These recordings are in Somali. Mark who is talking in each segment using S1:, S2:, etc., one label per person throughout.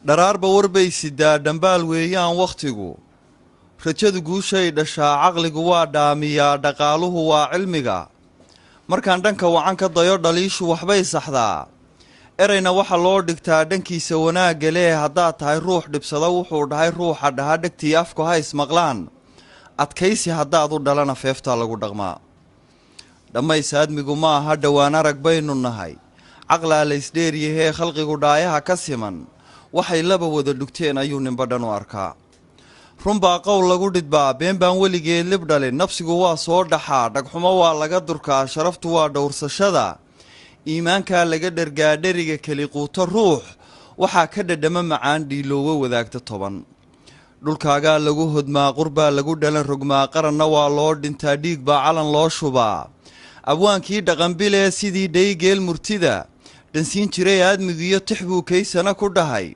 S1: dharaarba warbay sidaa dhambaal weeyaan wakhtigu rajadu guushay dhashaa caqligu waa dhaamiyaa dhaqaaluhu waa cilmiga markaan dhanka wacan ka dayo dhaliishu waxbay saxdaa erayna waxa loo dhigtaa dhankiisa wanaagga lee haddaad tahay ruux dhibsada wuxuu dhahay ruuxa dhaha dhegtii afku ha ismaqlaan adkaysi haddaad u dhalana feeftaa lagu dhaqmaa dhammays aadmigu ma aha dhowaan arag baynu nahay caqlaa laysdheeryahee khalqigu dhaayaha ka siman waxay laba wada dhugteen ayuu ninba dhan u arkaa runbaa qowl lagu dhidbaa been baan weligeed lib dhalin nafsigu waa soo dhaxaa dhagxumo waa laga durkaa sharaftu waa dhowrsashada iimaankaa laga dhergaa dheriga keli quuto ruux waxaa ka dhadhama macaan dhiiloowo wadaagta 10 dhulkaagaa lagu hodmaa qurbaa lagu dhalan rogmaa qaranna waa loo dhintaa dhiig baa calan loo shubaa abwaankii dhaqanbilee sidii dhaygeel murtida dhansiin jiray aadmigiyo tix buu kaysana ku dhahay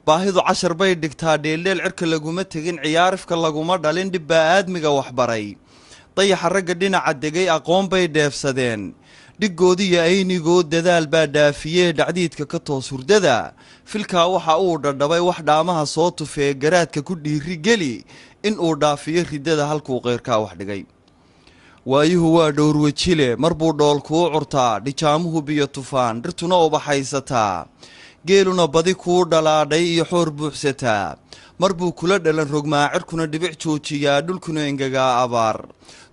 S1: baahidu cashar bay dhigtaa dheeldheel cirka laguma tegin ciyaarifka laguma dhalin dhibbaa aadmiga waxbaray dayaxa ragga dhinaca degay aqoon bay dheefsadeen dhiggoodiiyo aynigood dadaal baa dhaafiyee dhacdiidka ka toos hurdada filkaa waxa uu dhadhabay wax dhaamaha soo tufee garaadka ku dhiiri geli in uu dhaafiyo riddada halkuu qeyrkaa wax dhigay waayuhu waa dhowrwejile mar buu dhool kuu curtaa dhijaamuhu biyo tufaan dhirtuna ubaxaysataa geeluna badi kuu dhalaadhay iyo xoor buuxsataa mar buu kula dhalan rogmaa cirkuna dhibic joojiyaa dhulkuna engegaa abaar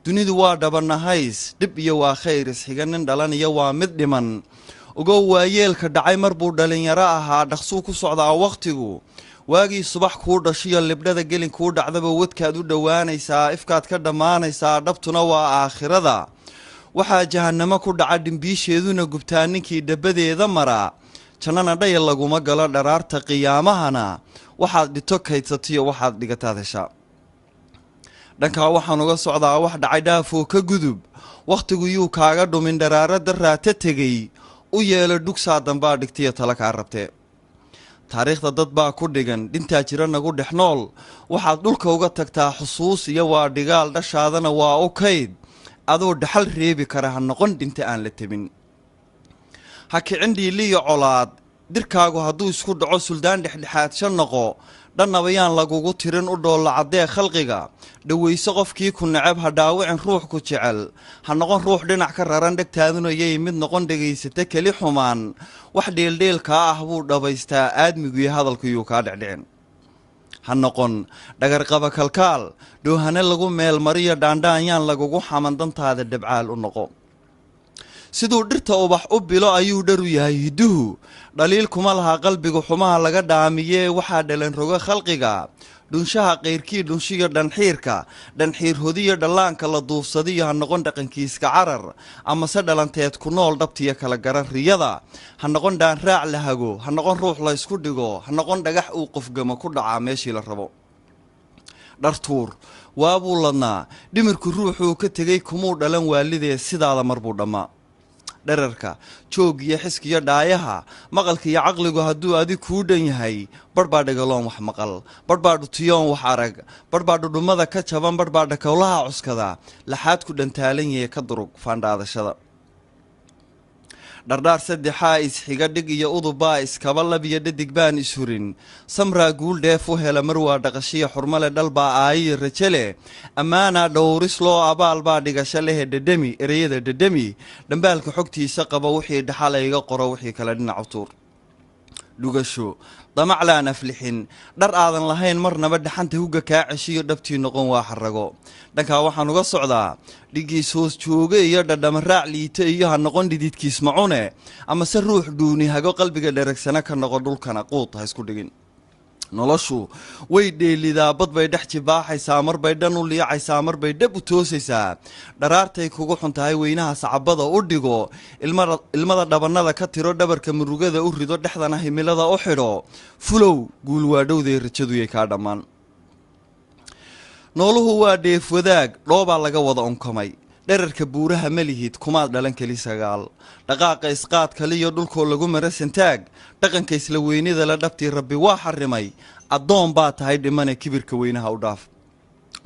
S1: dunidu waa dhabanahays dhib iyo waa khayr isxiga nin dhalaniyo waa mid dhiman ogow waayeelka dhacay mar buu dhalinyaro ahaa dhaqsuu ku socdaa wakhtigu waagii subax kuu dhashiyo libdhada gelin kuu dhacdaba wadkaad u dhowaanaysaa ifkaad ka dhammaanaysaa dhabtuna waa aakhirada waxaa jahannamo ku dhaca dhimbiisheeduna gubtaa ninkii dhabadeeda maraa jannana dhaya laguma galo dharaarta qiyaamahana waxaad dhito kaydsatiyo waxaad dhigataad heshaa dhankaa waxaan uga socdaa wax dhacay dhaafoo ka gudub wakhtigu yuu kaaga dhumin dharaarada raata tegey u yeelo dhugsaa dambaa dhigtiyo tala kaa rabtee taariikhda dad baa ku dhigan dhintaa jira nagu dhex nool waxaad dhulka uga tagtaa xusuus iyo waa dhigaal dhashaadana waa u kayd adoo dhaxal reebi kara ha noqon dhinta aan la tebin ha kicin dhiiliyo colaad dirkaagu hadduu isku dhaco suldaan dhexdhexaadsha noqo dhannabayaan lagugu tirin u dhoolla caddee khalqiga dhowayso qofkii ku necab ha dhaawicin ruux ku jecel ha noqon ruux dhinac ka raran dhegtaaduna yay mid noqon dhegaysata keli xumaan wax dheeldheelkaa ah buu dhabaystaa aadmiguiyo hadalkuyuu kaa dhecdhicin ha noqon dhagarqaba kalkaal dhoohane lagu meelmariyo dhaandhaanyaan lagugu xaman dantaada dhabcaal u noqo siduu dhirta ubax u bilo ayuu dharu yahay hidduhu dhaliil kuma laha qalbiga xumaha laga dhaamiyee waxaa dhalan roga khalqiga dhunshaha qayrkii dhunshiyo dhanxiir hodiyo dhallaanka la duufsadiyo ha noqon dhaqankiiska carar amase dhalanteed ku nool dhabtiyo kala garan riyada ha noqon dhaanraac la hago ha noqon ruux la ysku dhigo ha noqon dhagax uu qofgamo ku dhacaa meeshii la rabo dhartuur waabuu ladnaa dhimirku ruuxuu ka tegey kumuu dhalan waalidee sidaada mar buu dhammaa dherarka joog iyo xiskiyo dhaayaha maqalka iyo caqligu hadduu adig kuu dhan yahay barbaa dhagaloon wax maqal barbaa dhutiyoon wax arag barbaa dhudhummada ka jaban barbaa dhakowlaha cuskada laxaad ku dhantaalan yahe ka durug faandhaadashada dhardhaar saddexaa isxiga dhig iyo udubbaa iskaba labiyo dhadig baan ishurin samraa guul dheef u hela mar waa dhaqashiya xurmale dhalbaa aayiyo raje leh ammaanaa dhowris loo abaal baa dhigasho lehe dhedhemi ereyada dhedhemi dhambaalka xogtiisa qaba wixii dhaxalayga qoro wixii kale dhinac tuur dhugasho damaclaan aflixin dhar aadan lahayn marnaba dhaxanta hugga kaa ceshiyo dhabtii noqon waa xarago dhankaa waxaan uga socdaa dhigiis hoos jooge iyo dhadhamaraac liita iyo ha noqon dhididkiis macune amase ruux dhuuni hago qalbiga dheragsana ka noqon dhulkana quud ha isku dhigin noloshu way dheelidaa bad bay dhex jibaaxaysaa marbay dhan u liicaysaa marbay dhab u toosaysaa dharaartay kugu xun tahay weynaha sacabada u dhigo ilmada dhabannada ka tiro dhabarka murugada u rido dhexdana himilada u xidho fulow guul waa dhowday rajaduyay kaa dhammaan nooluhu waa dheef wadaag dhoobaa laga wada unkamay dherarka buuraha ma lihid kumaad dhalan keli sagaal dhaqaaqa isqaad kaliyo dhulkoo lagu mara santaag dhaqanka isla weynida la dhabtii rabbi waa xarimay addoon baa tahay dhimane kibirka weynaha u dhaaf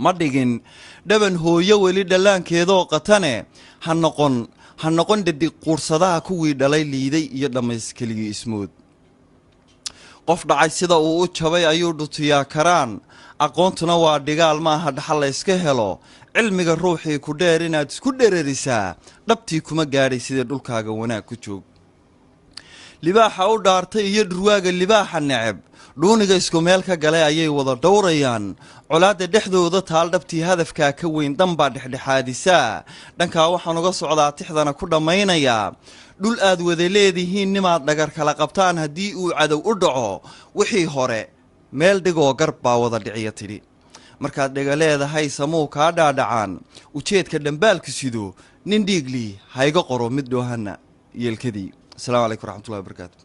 S1: ma dhigin dhaban hooyo weli dhallaankeedoo qatane ha noqon dhadig quursadaha kuwii dhalay liiday iyo dhammays keligii ismood qof dhacay sida uu u jabay ayuu dhutiyaa karaan aqoontuna waa dhigaal maaha dhaxal la iska helo cilmiga ruuxii ku dheer inaad isku dhererisaa dhabtii kuma gaadhay sidii dhulkaaga wanaag ku joog libaaxa u dhaartay iyo dhurwaaga libaaxa neceb dhuuniga isku meel ka galay ayay wada dhowrayaan colaadda dhexdooda taal dhabtii hadafkaa ka weyn danbaa dhexdhexaadisaa dhankaa waxaan uga socdaa tixdana ku dhammaynayaa dhul aad wada leedihiin nimaad dhagar kala qabtaan haddii uu cadow u dhaco wixii hore meel dhigoo garb baa wada dhiciya tidhi markaad dhega leedahay samuu kaa dhaadhacaan ujeedka dhambaalku sido nin dhiiglii hayga qoro mid dhoohana yeelkadii السلام عليكم ورحمة الله وبركاته.